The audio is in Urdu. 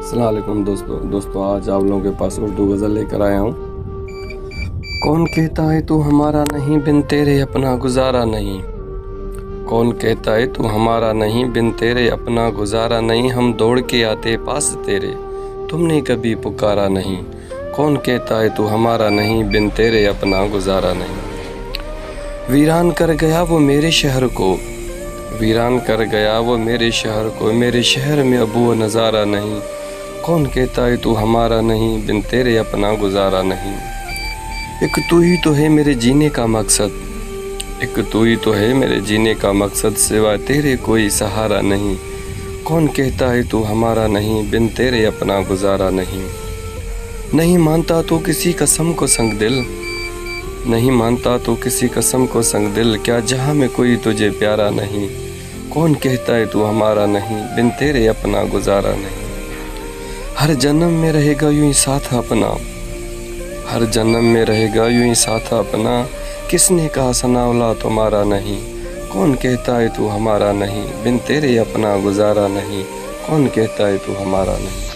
السلام علیکم دوستو آج آپ لوگوں کے پاس اردو غزل لے کر آیا ہوں۔ کون کہتا ہے تو ہمارا نہیں، بن تیرے اپنا گزارا نہیں۔ کون کہتا ہے تو ہمارا نہیں، بن تیرے اپنا گزارا نہیں۔ ہم دوڑ کے آتے پاس تیرے، تم نے کبھی پکارا نہیں۔ کون کہتا ہے تو ہمارا نہیں، بن تیرے اپنا گزارا نہیں۔ ویران کر گیا وہ میرے شہر کو، ویران کر گیا وہ میرے شہر کو، میرے شہر میں اب وہ نظارہ نہیں۔ کون کہتا ہے تو ہمارا نہیں، بن تیرے اپنا گزارا نہیں۔ ایک تو ہی تو ہے میرے جینے کا مقصد، ایک تو ہی تو ہے میرے جینے کا مقصد، سوا تیرے کوئی سہارا نہیں۔ کون کہتا ہے تو ہمارا نہیں، بن تیرے اپنا گزارا نہیں۔ نہیں مانتا تو کسی قسم کو سنگ دل، نہیں مانتا تو کسی قسم کو سنگ دل، کیا جہاں میں کوئی تجھے پیارا نہیں۔ کون کہتا ہے تو ہمارا نہیں، بن تیرے اپنا گزارا نہیں۔ ہر جنم میں رہے گا یوں ہی ساتھ اپنا، ہر جنم میں رہے گا یوں ہی ساتھ اپنا، کس نے کہا ثناءاللہ تمہارا نہیں۔ کون کہتا ہے تو ہمارا نہیں، بن تیرے اپنا گزارا نہیں۔ کون کہتا ہے تو ہمارا نہیں۔